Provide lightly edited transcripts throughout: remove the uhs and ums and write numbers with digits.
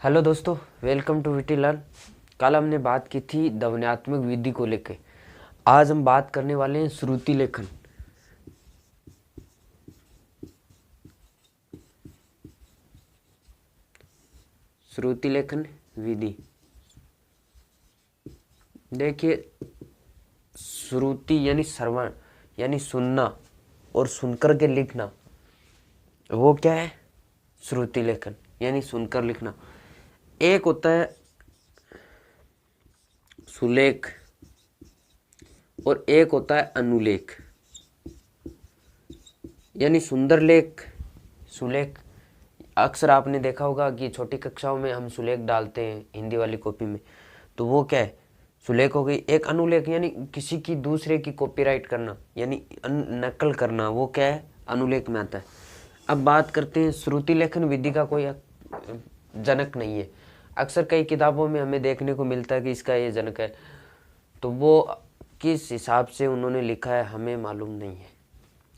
Hello दोस्तों, welcome to witty learn. कल हमने बात की थी ध्वन्यात्मक विधि को लेकर। आज हम बात करने वाले हैं श्रुति लेखन। श्रुति लेखन विधि। देखिए, श्रुति यानी श्रवण, यानी सुनना और सुनकर के लिखना, वो क्या है? श्रुति लेखन यानी सुनकर लिखना। एक होता है सुलेख और एक होता है अनुलेख, यानी सुंदर लेख, सुलेख। अक्सर आपने देखा होगा कि छोटी कक्षाओं में हम सुलेख डालते हैं हिंदी वाली कॉपी में, तो वो क्या है? सुलेख हो गई। एक अनुलेख यानी किसी की दूसरे की कॉपीराइट करना, यानी नकल करना, वो क्या है? अनुलेख में आता है। अब बात करते हैं श्रुति लेखन विधि का कोई जनक नहीं है। अक्सर कई किताबों में हमें देखने को मिलता है कि इसका ये जनक है, तो वो किस हिसाब से उन्होंने लिखा है हमें मालूम नहीं है,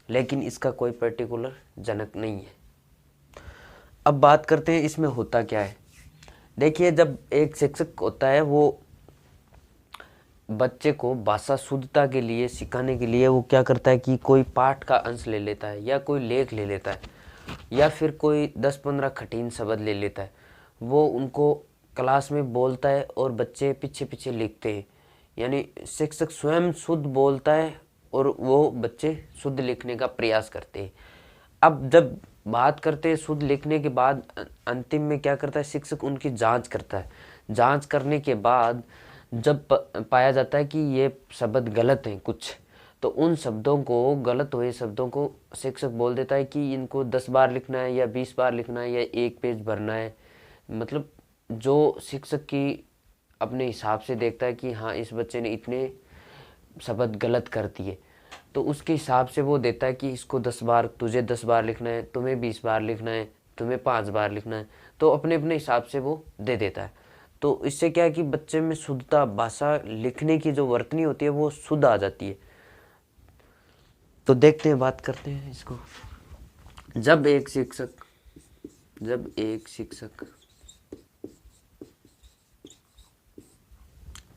लेकिन इसका कोई पर्टिकुलर जनक नहीं है। अब बात करते हैं इसमें होता क्या है। देखिए, जब एक शिक्षक होता है, वो बच्चे को भाषा शुद्धता के लिए सिखाने के लिए वो क्या करता है कि कोई पाठ का अंश ले लेता है, या कोई लेख ले लेता है, या फिर कोई 10-15 कठिन शब्द ले लेता है। वो उनको क्लास में बोलता है और बच्चे पीछे पीछे लिखते हैं। यानी शिक्षक स्वयं शुद्ध बोलता है और वो बच्चे शुद्ध लिखने का प्रयास करते हैं। अब जब बात करते हैं शुद्ध लिखने के बाद, अंतिम में क्या करता है शिक्षक? उनकी जांच करता है। जांच करने के बाद जब पाया जाता है कि ये शब्द गलत हैं कुछ, तो उन शब्दों को, गलत हुए शब्दों को शिक्षक बोल देता है कि इनको 10 बार लिखना है, या 20 बार लिखना है, या एक पेज भरना है। मतलब जो शिक्षक की अपने हिसाब से देखता है कि हाँ, इस बच्चे ने इतने शब्द गलत कर दिए, तो उसके हिसाब से वो देता है कि इसको 10 बार, तुझे 10 बार लिखना है, तुम्हें 20 बार लिखना है, तुम्हें 5 बार लिखना है। तो अपने अपने हिसाब से वो दे देता है। तो इससे क्या है कि बच्चे में शुद्धता, भाषा लिखने की जो वर्तनी होती है वो शुद्ध आ जाती है। तो देखते हैं, बात करते हैं इसको। जब एक शिक्षक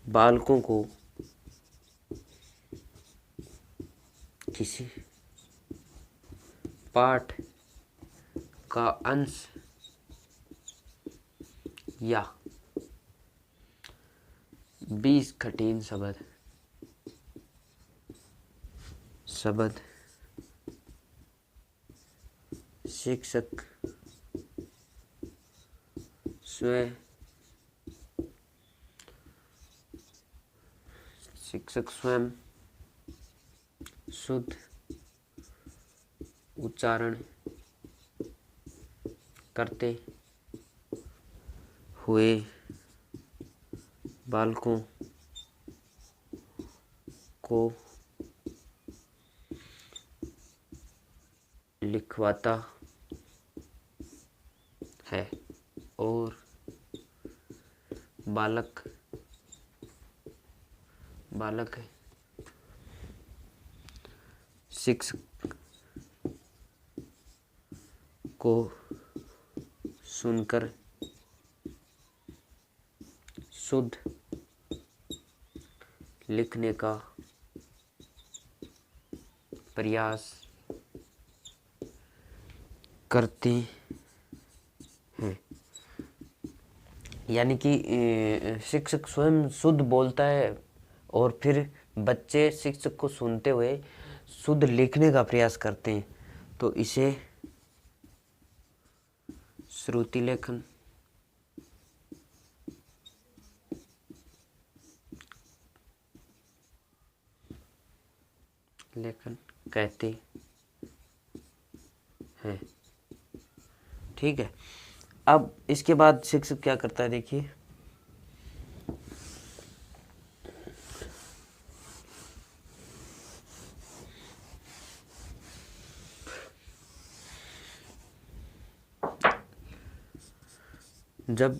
बालकों को किसी पाठ का अंश या 20 कठिन शब्द शिक्षक स्वयं शुद्ध उच्चारण करते हुए बालकों को लिखवाता है, और बालक शिक्षक को सुनकर शुद्ध लिखने का प्रयास करते हैं। यानी कि शिक्षक स्वयं शुद्ध बोलता है और फिर बच्चे शिक्षक को सुनते हुए शुद्ध लिखने का प्रयास करते हैं, तो इसे श्रुति लेखन कहते हैं। ठीक है। अब इसके बाद शिक्षक क्या करता है, देखिए। जब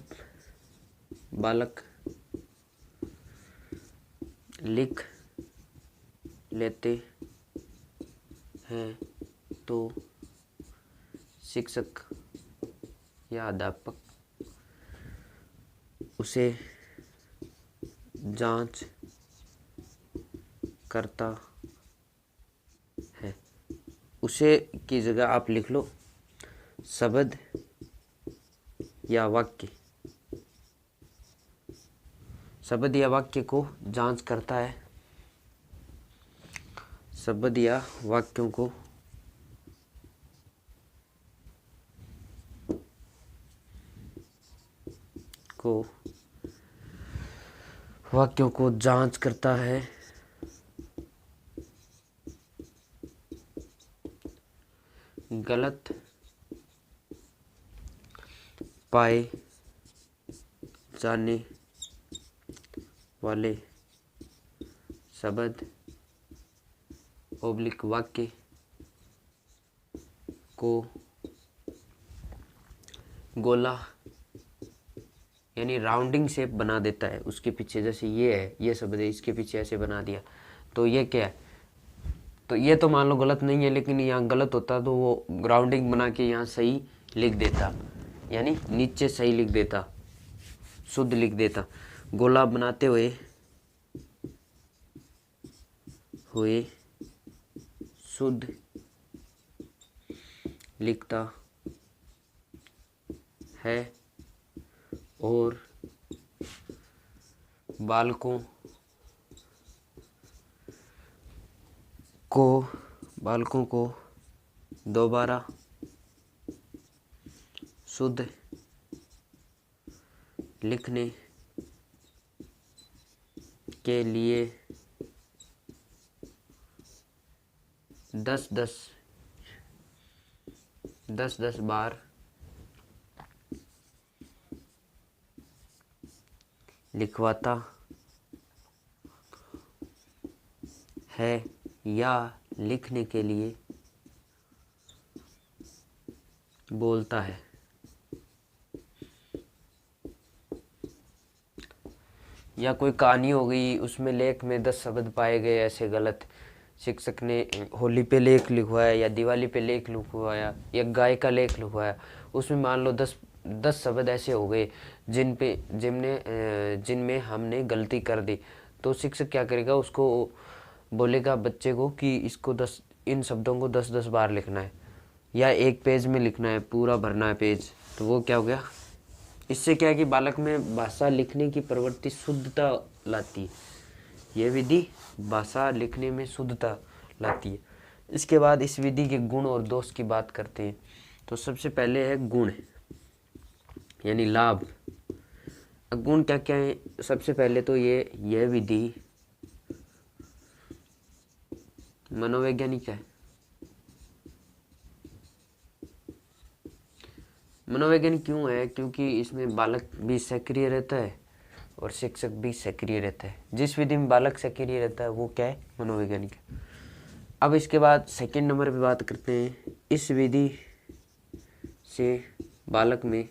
बालक लिख लेते हैं तो शिक्षक या अध्यापक उसे जांच करता है। उसे की जगह आप लिख लो शब्द या वाक्य। शब्द या वाक्य को जांच करता है। शब्द या वाक्यों को जांच करता है। गलत पाए जाने वाले शब्द ओब्लिक वाक्य को गोला यानी राउंडिंग शेप बना देता है उसके पीछे। जैसे ये है, ये शब्द है, इसके पीछे ऐसे बना दिया तो ये क्या है, तो ये तो मान लो गलत नहीं है, लेकिन यहाँ गलत होता तो वो राउंडिंग बना के यहाँ सही लिख देता, यानी नीचे सही लिख देता, शुद्ध लिख देता। गोला बनाते हुए शुद्ध लिखता है और बालकों को दोबारा शुद्ध लिखने के लिए 10-10 बार लिखवाता है या लिखने के लिए बोलता है। या कोई कहानी हो गई, उसमें लेख में 10 शब्द पाए गए ऐसे गलत, शिक्षक ने होली पे लेख लिखवाया या दिवाली पे लेख लिखवाया या गाय का लेख लिखवाया, उसमें मान लो 10 शब्द ऐसे हो गए जिनमें हमने गलती कर दी, तो शिक्षक क्या करेगा, उसको बोलेगा बच्चे को कि इसको इन शब्दों को 10-10 बार लिखना है या एक पेज में लिखना है, पूरा भरना है पेज। तो वो क्या हो गया, इससे क्या है कि बालक में भाषा लिखने की प्रवृत्ति शुद्धता लाती है। यह विधि भाषा लिखने में शुद्धता लाती है। इसके बाद इस विधि के गुण और दोष की बात करते हैं। तो सबसे पहले है गुण यानी लाभ। गुण क्या क्या है, सबसे पहले तो यह विधि मनोवैज्ञानिक है। मनोवैज्ञानिक क्यों है, क्योंकि इसमें बालक भी सक्रिय रहता है और शिक्षक भी सक्रिय रहता है। जिस विधि में बालक सक्रिय रहता है वो क्या है, मनोवैज्ञानिक है। अब इसके बाद सेकंड नंबर पे बात करते हैं, इस विधि से बालक में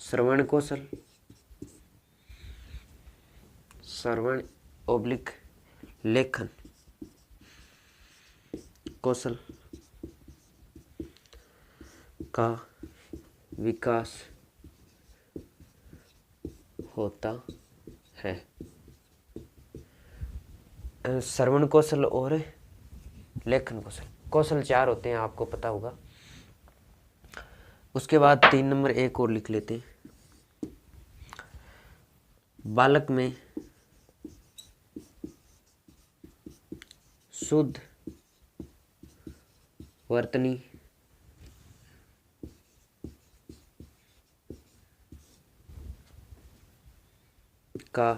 श्रवण कौशल, श्रवण ओब्लिक लेखन कौशल का विकास होता है। श्रवण कौशल और लेखन कौशल 4 होते हैं, आपको पता होगा। उसके बाद 3 नंबर एक और लिख लेते हैं, बालक में शुद्ध वर्तनी का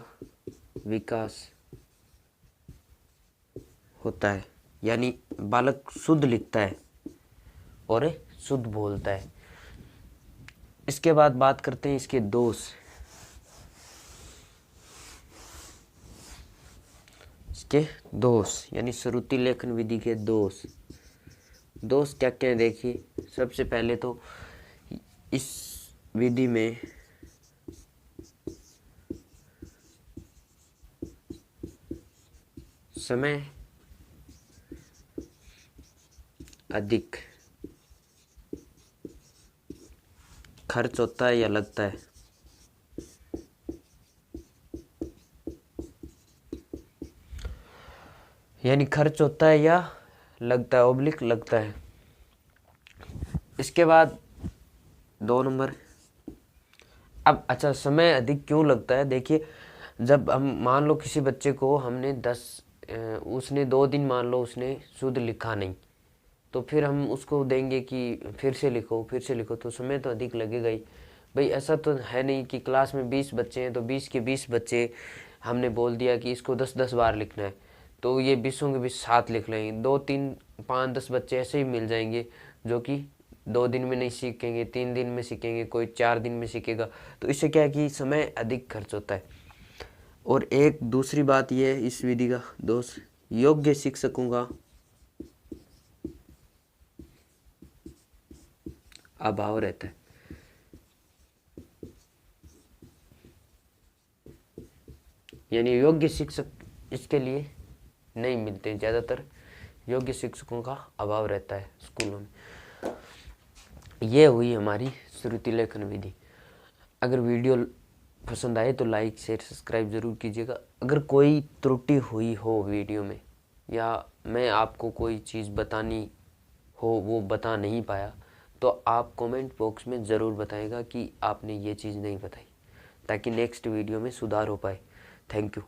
विकास होता है, यानी बालक शुद्ध लिखता है और शुद्ध बोलता है। इसके बाद बात करते हैं इसके दोष। इसके दोष यानी श्रुति लेखन विधि के दोष क्या क्या देखिए। सबसे पहले तो इस विधि में समय अधिक खर्च होता है या लगता है? यानी खर्च होता है या लगता है, ऑब्लिक लगता है। इसके बाद 2 नंबर। अब अच्छा, समय अधिक क्यों लगता है? देखिए, जब हम मान लो किसी बच्चे को हमने उसने 2 दिन मान लो उसने शुद्ध लिखा नहीं, तो फिर हम उसको देंगे कि फिर से लिखो फिर से लिखो, तो समय तो अधिक लगेगा ही। भाई ऐसा तो है नहीं कि क्लास में 20 बच्चे हैं तो 20 के 20 बच्चे हमने बोल दिया कि इसको 10-10 बार लिखना है, तो ये 20 के 20 7 लिख लेंगे। 2, 3, 5, 10 बच्चे ऐसे ही मिल जाएंगे जो कि 2 दिन में नहीं सीखेंगे, 3 दिन में सीखेंगे, कोई 4 दिन में सीखेगा। तो इससे क्या है कि समय अधिक खर्च होता है। और एक दूसरी बात यह है इस विधि का दोस्त, योग्य शिक्षकों का अभाव रहता है। यानी योग्य शिक्षक इसके लिए नहीं मिलते, ज़्यादातर योग्य शिक्षकों का अभाव रहता है स्कूलों में। ये हुई हमारी श्रुति लेखन विधि। अगर वीडियो पसंद आए तो लाइक शेयर सब्सक्राइब ज़रूर कीजिएगा। अगर कोई त्रुटि हुई हो वीडियो में, या मैं आपको कोई चीज़ बतानी हो वो बता नहीं पाया, तो आप कमेंट बॉक्स में ज़रूर बताएगा कि आपने ये चीज़ नहीं बताई, ताकि नेक्स्ट वीडियो में सुधार हो पाए। Thank you.